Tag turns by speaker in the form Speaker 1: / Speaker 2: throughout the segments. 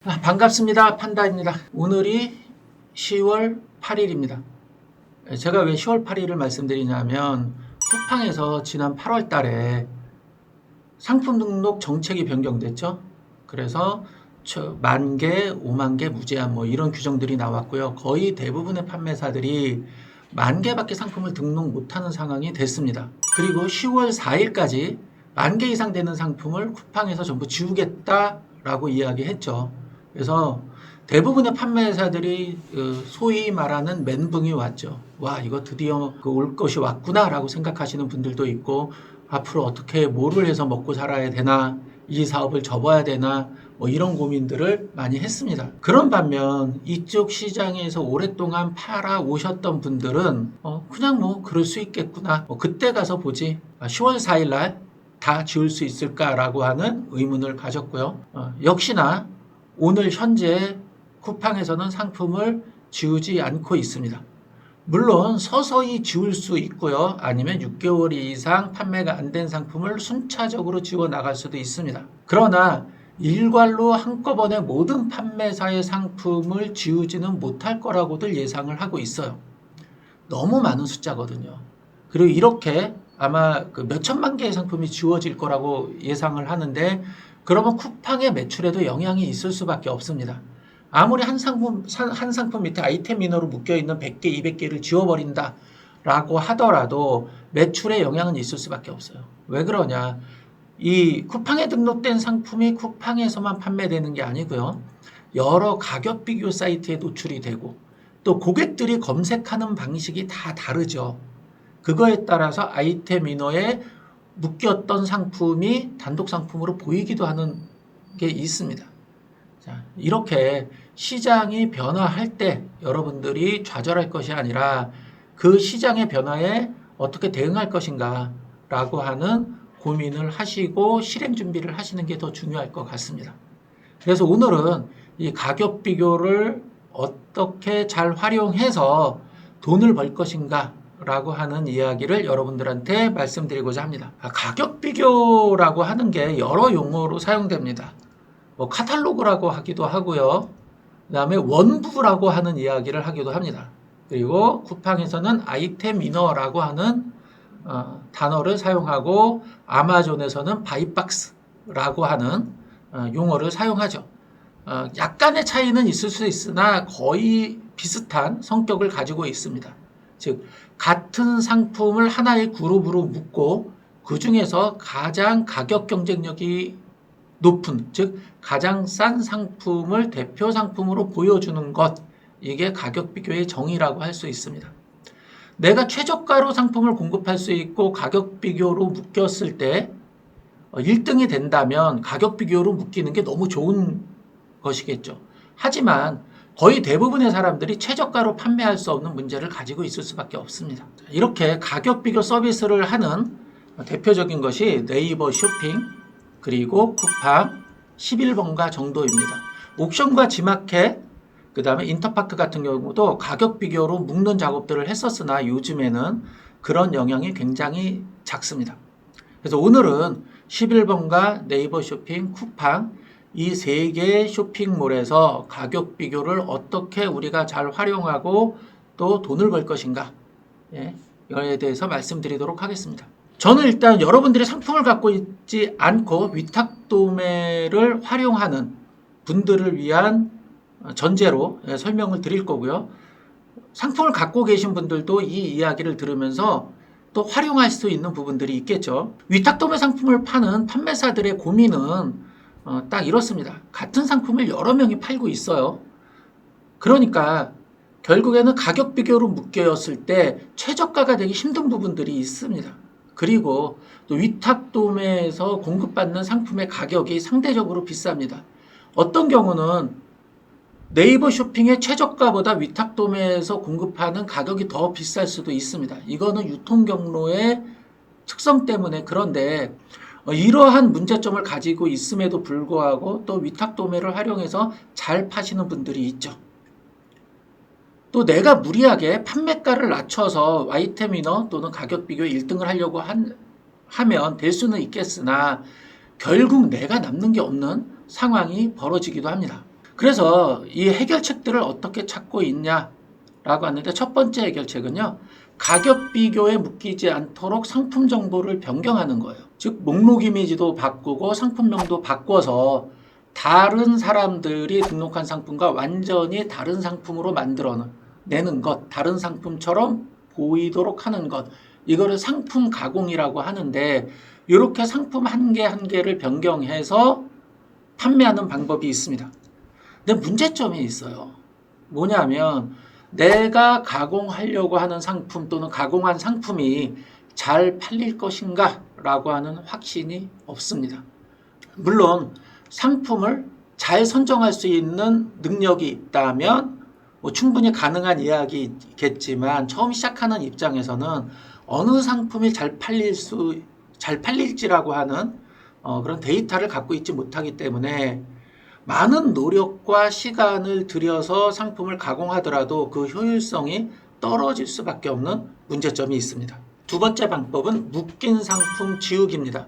Speaker 1: 반갑습니다. 판다입니다. 오늘이 10월 8일입니다. 제가 왜 10월 8일을 말씀드리냐면 쿠팡에서 지난 8월 달에 상품 등록 정책이 변경됐죠. 그래서 만개, 5만개 무제한 이런 규정들이 나왔고요. 거의 대부분의 판매사들이 만개밖에 상품을 등록 못하는 상황이 됐습니다. 그리고 10월 4일까지 만개 이상 되는 상품을 쿠팡에서 전부 지우겠다라고 이야기했죠. 그래서 대부분의 판매사들이 소위 말하는 멘붕이 왔죠. 와, 이거 드디어 올 것이 왔구나 라고 생각하시는 분들도 있고, 앞으로 어떻게 뭐를 해서 먹고 살아야 되나, 이 사업을 접어야 되나, 이런 고민들을 많이 했습니다. 그런 반면 이쪽 시장에서 오랫동안 팔아 오셨던 분들은 그냥 그럴 수 있겠구나, 그때 가서 보지, 10월 4일 날 다 지울 수 있을까라고 하는 의문을 가졌고요. 역시나 오늘 현재 쿠팡에서는 상품을 지우지 않고 있습니다. 물론 서서히 지울 수 있고요. 아니면 6개월 이상 판매가 안 된 상품을 순차적으로 지워 나갈 수도 있습니다. 그러나 일괄로 한꺼번에 모든 판매사의 상품을 지우지는 못할 거라고들 예상을 하고 있어요. 너무 많은 숫자거든요. 그리고 이렇게 아마 몇천만 개의 상품이 지워질 거라고 예상을 하는데, 그러면 쿠팡의 매출에도 영향이 있을 수밖에 없습니다. 아무리 한 상품 밑에 아이템 인어로 묶여있는 100개, 200개를 지워버린다 라고 하더라도 매출에 영향은 있을 수밖에 없어요. 왜 그러냐? 이 쿠팡에 등록된 상품이 쿠팡에서만 판매되는 게 아니고요. 여러 가격 비교 사이트에 노출이 되고, 또 고객들이 검색하는 방식이 다 다르죠. 그거에 따라서 아이템 인어에 묶였던 상품이 단독 상품으로 보이기도 하는 게 있습니다. 자, 이렇게 시장이 변화할 때 여러분들이 좌절할 것이 아니라 그 시장의 변화에 어떻게 대응할 것인가 라고 하는 고민을 하시고 실행 준비를 하시는 게 더 중요할 것 같습니다. 그래서 오늘은 이 가격 비교를 어떻게 잘 활용해서 돈을 벌 것인가 라고 하는 이야기를 여러분들한테 말씀드리고자 합니다. 가격 비교라고 하는 게 여러 용어로 사용됩니다. 카탈로그라고 하기도 하고요. 그 다음에 원부라고 하는 이야기를 하기도 합니다. 그리고 쿠팡에서는 아이템 이너라고 하는 단어를 사용하고, 아마존에서는 바이박스라고 하는 용어를 사용하죠. 약간의 차이는 있을 수 있으나 거의 비슷한 성격을 가지고 있습니다. 즉, 같은 상품을 하나의 그룹으로 묶고 그 중에서 가장 가격 경쟁력이 높은, 즉 가장 싼 상품을 대표 상품으로 보여주는 것, 이게 가격 비교의 정의라고 할 수 있습니다. 내가 최저가로 상품을 공급할 수 있고 가격 비교로 묶였을 때 1등이 된다면 가격 비교로 묶이는 게 너무 좋은 것이겠죠. 하지만 거의 대부분의 사람들이 최저가로 판매할 수 없는 문제를 가지고 있을 수밖에 없습니다. 이렇게 가격 비교 서비스를 하는 대표적인 것이 네이버 쇼핑, 그리고 쿠팡, 11번가 정도입니다. 옥션과 지마켓, 그 다음에 인터파크 같은 경우도 가격 비교로 묶는 작업들을 했었으나 요즘에는 그런 영향이 굉장히 작습니다. 그래서 오늘은 11번가, 네이버 쇼핑, 쿠팡, 이 세 개의 쇼핑몰에서 가격 비교를 어떻게 우리가 잘 활용하고 또 돈을 벌 것인가, 이거에 대해서 말씀드리도록 하겠습니다. 저는 일단 여러분들이 상품을 갖고 있지 않고 위탁 도매를 활용하는 분들을 위한 전제로 설명을 드릴 거고요. 상품을 갖고 계신 분들도 이 이야기를 들으면서 또 활용할 수 있는 부분들이 있겠죠. 위탁 도매 상품을 파는 판매사들의 고민은 딱 이렇습니다. 같은 상품을 여러 명이 팔고 있어요. 그러니까 결국에는 가격 비교로 묶여있을 때 최저가가 되기 힘든 부분들이 있습니다. 그리고 또 위탁 도매에서 공급받는 상품의 가격이 상대적으로 비쌉니다. 어떤 경우는 네이버 쇼핑의 최저가보다 위탁 도매에서 공급하는 가격이 더 비쌀 수도 있습니다. 이거는 유통 경로의 특성 때문에. 그런데 이러한 문제점을 가지고 있음에도 불구하고 또 위탁 도매를 활용해서 잘 파시는 분들이 있죠. 또 내가 무리하게 판매가를 낮춰서 아이템 이너 또는 가격 비교 1등을 하려고 하면 될 수는 있겠으나 결국 내가 남는 게 없는 상황이 벌어지기도 합니다. 그래서 이 해결책들을 어떻게 찾고 있냐라고 하는데, 첫 번째 해결책은요, 가격 비교에 묶이지 않도록 상품 정보를 변경하는 거예요. 즉 목록 이미지도 바꾸고 상품명도 바꿔서 다른 사람들이 등록한 상품과 완전히 다른 상품으로 만들어내는 것, 다른 상품처럼 보이도록 하는 것, 이거를 상품 가공이라고 하는데, 이렇게 상품 한 개 한 개를 변경해서 판매하는 방법이 있습니다. 근데 문제점이 있어요. 뭐냐면 내가 가공하려고 하는 상품 또는 가공한 상품이 잘 팔릴 것인가 라고 하는 확신이 없습니다. 물론 상품을 잘 선정할 수 있는 능력이 있다면 충분히 가능한 이야기겠지만, 처음 시작하는 입장에서는 어느 상품이 잘 팔릴지라고 하는 그런 데이터를 갖고 있지 못하기 때문에 많은 노력과 시간을 들여서 상품을 가공하더라도 그 효율성이 떨어질 수밖에 없는 문제점이 있습니다. 두 번째 방법은 묶인 상품 지우기입니다.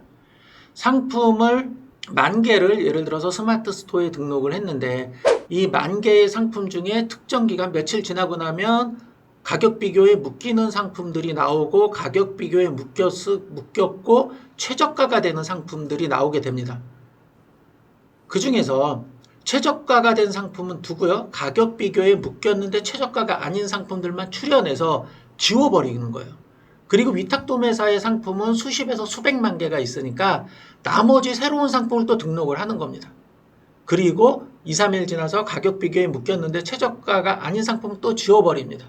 Speaker 1: 상품을 10,000개를 예를 들어서 스마트 스토어에 등록을 했는데, 이 10,000개의 상품 중에 특정 기간 며칠 지나고 나면 가격 비교에 묶이는 상품들이 나오고, 가격 비교에 묶였고 최저가가 되는 상품들이 나오게 됩니다. 그 중에서 최저가가 된 상품은 두고요, 가격 비교에 묶였는데 최저가가 아닌 상품들만 추려내서 지워버리는 거예요. 그리고 위탁도매사의 상품은 수십에서 수백만 개가 있으니까 나머지 새로운 상품을 또 등록을 하는 겁니다. 그리고 2, 3일 지나서 가격 비교에 묶였는데 최저가가 아닌 상품을 또 지워버립니다.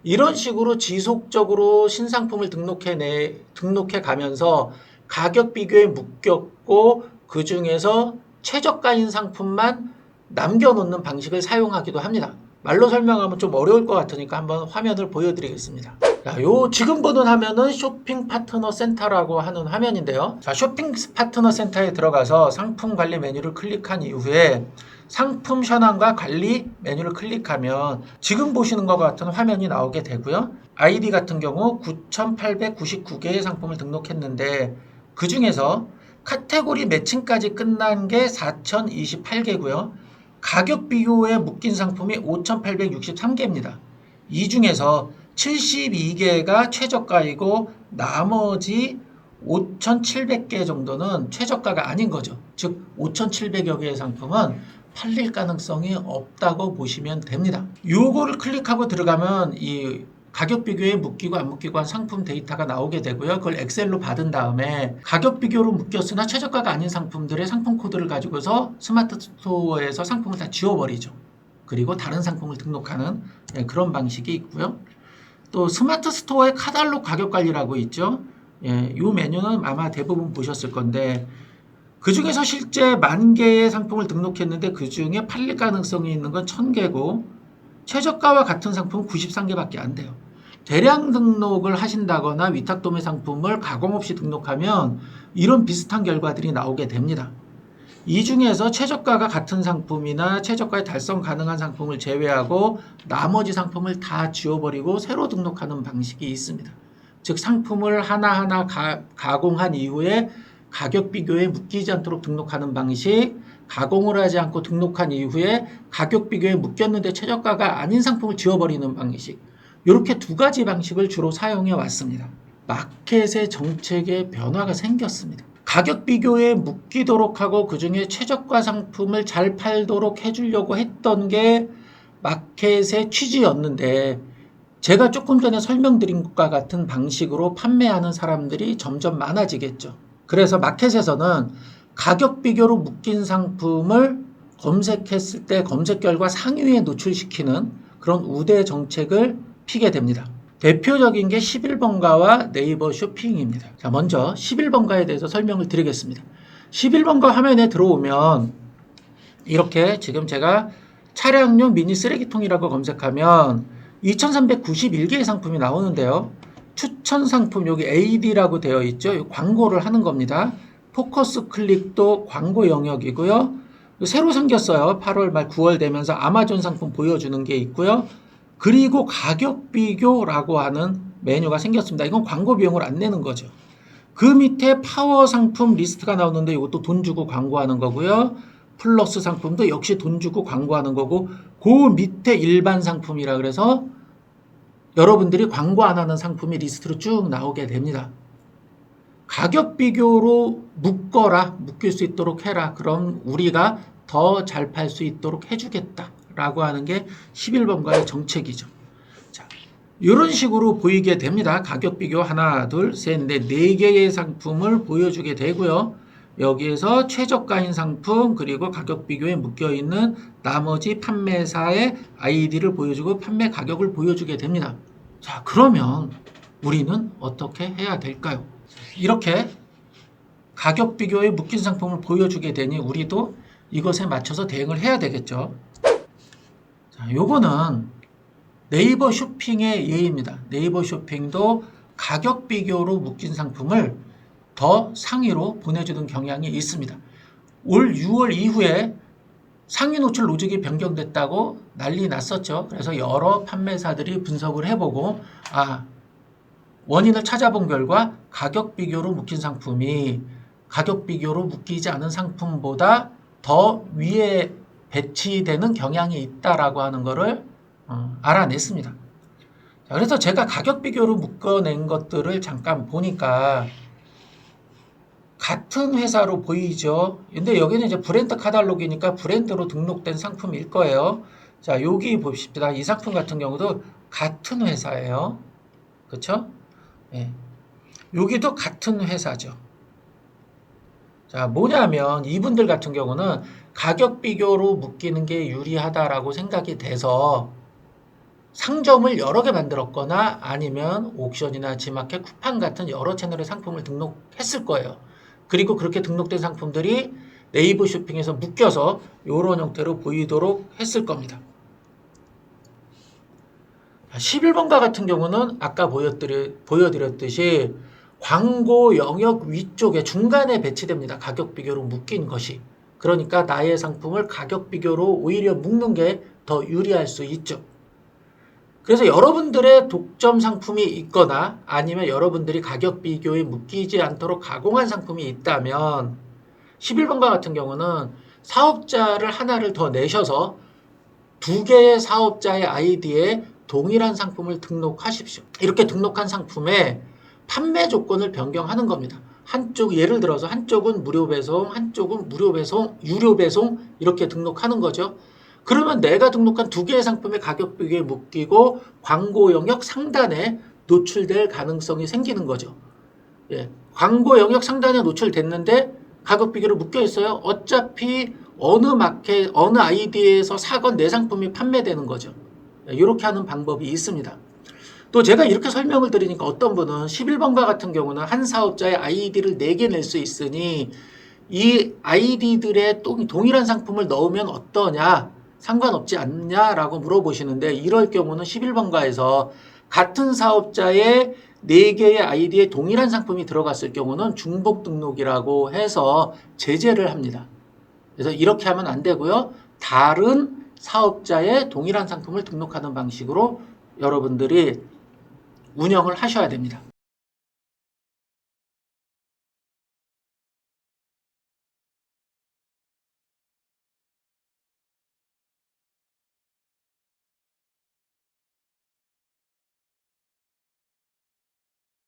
Speaker 1: 이런 식으로 지속적으로 신상품을 등록해 가면서 가격 비교에 묶였고 그 중에서 최저가인 상품만 남겨놓는 방식을 사용하기도 합니다. 말로 설명하면 좀 어려울 것 같으니까 한번 화면을 보여드리겠습니다. 자, 지금 보는 화면은 쇼핑 파트너 센터라고 하는 화면인데요. 자, 쇼핑 파트너 센터에 들어가서 상품 관리 메뉴를 클릭한 이후에 상품 현황과 관리 메뉴를 클릭하면 지금 보시는 것 같은 화면이 나오게 되고요. 아이디 같은 경우 9,899개의 상품을 등록했는데, 그 중에서 카테고리 매칭까지 끝난 게 4,028개고요. 가격 비교에 묶인 상품이 5,863개입니다. 이 중에서 72개가 최저가이고 나머지 5,700개 정도는 최저가가 아닌 거죠. 즉 5,700여 개의 상품은 팔릴 가능성이 없다고 보시면 됩니다. 요거를 클릭하고 들어가면 이 가격 비교에 묶이고 안 묶이고 한 상품 데이터가 나오게 되고요. 그걸 엑셀로 받은 다음에 가격 비교로 묶였으나 최저가가 아닌 상품들의 상품 코드를 가지고서 스마트 스토어에서 상품을 다 지워버리죠. 그리고 다른 상품을 등록하는 그런 방식이 있고요. 또 스마트 스토어의 카탈로그 가격 관리라고 있죠. 이 메뉴는 아마 대부분 보셨을 건데, 그 중에서 실제 10,000개의 상품을 등록했는데 그 중에 팔릴 가능성이 있는 건 1,000개고 최저가와 같은 상품은 93개밖에 안 돼요. 대량 등록을 하신다거나 위탁도매 상품을 가공 없이 등록하면 이런 비슷한 결과들이 나오게 됩니다. 이 중에서 최저가가 같은 상품이나 최저가에 달성 가능한 상품을 제외하고 나머지 상품을 다 지워버리고 새로 등록하는 방식이 있습니다. 즉 상품을 하나하나 가공한 이후에 가격 비교에 묶이지 않도록 등록하는 방식, 가공을 하지 않고 등록한 이후에 가격 비교에 묶였는데 최저가가 아닌 상품을 지워버리는 방식, 이렇게 두 가지 방식을 주로 사용해 왔습니다. 마켓의 정책에 변화가 생겼습니다. 가격 비교에 묶이도록 하고 그 중에 최저가 상품을 잘 팔도록 해주려고 했던 게 마켓의 취지였는데, 제가 조금 전에 설명드린 것과 같은 방식으로 판매하는 사람들이 점점 많아지겠죠. 그래서 마켓에서는 가격 비교로 묶인 상품을 검색했을 때 검색 결과 상위에 노출시키는 그런 우대 정책을 피게 됩니다. 대표적인 게 11번가와 네이버 쇼핑입니다. 자, 먼저 11번가에 대해서 설명을 드리겠습니다. 11번가 화면에 들어오면 이렇게 지금 제가 차량용 미니 쓰레기통이라고 검색하면 2,391개의 상품이 나오는데요. 추천 상품, 여기 AD라고 되어 있죠. 광고를 하는 겁니다. 포커스 클릭도 광고 영역이고요. 새로 생겼어요. 8월 말 9월 되면서 아마존 상품 보여주는 게 있고요. 그리고 가격 비교라고 하는 메뉴가 생겼습니다. 이건 광고 비용을 안 내는 거죠. 그 밑에 파워 상품 리스트가 나오는데 이것도 돈 주고 광고하는 거고요. 플러스 상품도 역시 돈 주고 광고하는 거고, 그 밑에 일반 상품이라 그래서 여러분들이 광고 안 하는 상품이 리스트로 쭉 나오게 됩니다. 가격 비교로 묶일 수 있도록 해라. 그럼 우리가 더 잘 팔 수 있도록 해주겠다 라고 하는 게 11번가의 정책이죠. 자, 이런 식으로 보이게 됩니다. 가격 비교 하나, 둘, 셋, 넷, 4개의 상품을 보여주게 되고요. 여기에서 최저가인 상품, 그리고 가격 비교에 묶여있는 나머지 판매사의 아이디를 보여주고 판매 가격을 보여주게 됩니다. 자, 그러면 우리는 어떻게 해야 될까요? 이렇게 가격 비교에 묶인 상품을 보여주게 되니 우리도 이것에 맞춰서 대응을 해야 되겠죠. 자, 요거는 네이버 쇼핑의 예입니다. 네이버 쇼핑도 가격 비교로 묶인 상품을 더 상위로 보내주는 경향이 있습니다. 올 6월 이후에 상위 노출 로직이 변경됐다고 난리 났었죠. 그래서 여러 판매사들이 분석을 해보고 원인을 찾아본 결과 가격 비교로 묶인 상품이 가격 비교로 묶이지 않은 상품보다 더 위에 배치되는 경향이 있다라고 하는 것을 알아냈습니다. 자, 그래서 제가 가격 비교로 묶어낸 것들을 잠깐 보니까 같은 회사로 보이죠. 근데 여기는 이제 브랜드 카탈로그니까 브랜드로 등록된 상품일 거예요. 자, 여기 봅시다. 이 상품 같은 경우도 같은 회사예요. 그렇죠? 예. 여기도 같은 회사죠. 자, 뭐냐면 이분들 같은 경우는 가격 비교로 묶이는 게 유리하다라고 생각이 돼서 상점을 여러 개 만들었거나 아니면 옥션이나 지마켓, 쿠팡 같은 여러 채널의 상품을 등록했을 거예요. 그리고 그렇게 등록된 상품들이 네이버 쇼핑에서 묶여서 이런 형태로 보이도록 했을 겁니다. 11번가 같은 경우는 아까 보여드렸듯이 광고 영역 위쪽에 중간에 배치됩니다. 가격 비교로 묶인 것이. 그러니까 나의 상품을 가격 비교로 오히려 묶는 게 더 유리할 수 있죠. 그래서 여러분들의 독점 상품이 있거나 아니면 여러분들이 가격 비교에 묶이지 않도록 가공한 상품이 있다면 11번가 같은 경우는 사업자를 하나를 더 내셔서 2개의 사업자의 아이디에 동일한 상품을 등록하십시오. 이렇게 등록한 상품에 판매 조건을 변경하는 겁니다. 예를 들어서 한쪽은 무료 배송, 한쪽은 유료 배송 이렇게 등록하는 거죠. 그러면 내가 등록한 2개의 상품의 가격 비교에 묶이고 광고 영역 상단에 노출될 가능성이 생기는 거죠. 예, 광고 영역 상단에 노출됐는데 가격 비교로 묶여 있어요. 어차피 어느 아이디에서 사건 내 상품이 판매되는 거죠. 이렇게 하는 방법이 있습니다. 또 제가 이렇게 설명을 드리니까 어떤 분은 11번가 같은 경우는 한 사업자의 아이디를 4개 낼 수 있으니 이 아이디들의 동일한 상품을 넣으면 어떠냐? 상관없지 않냐라고 물어보시는데 이럴 경우는 11번가에서 같은 사업자의 4개의 아이디에 동일한 상품이 들어갔을 경우는 중복 등록이라고 해서 제재를 합니다. 그래서 이렇게 하면 안 되고요. 다른 사업자의 동일한 상품을 등록하는 방식으로 여러분들이 운영을 하셔야 됩니다.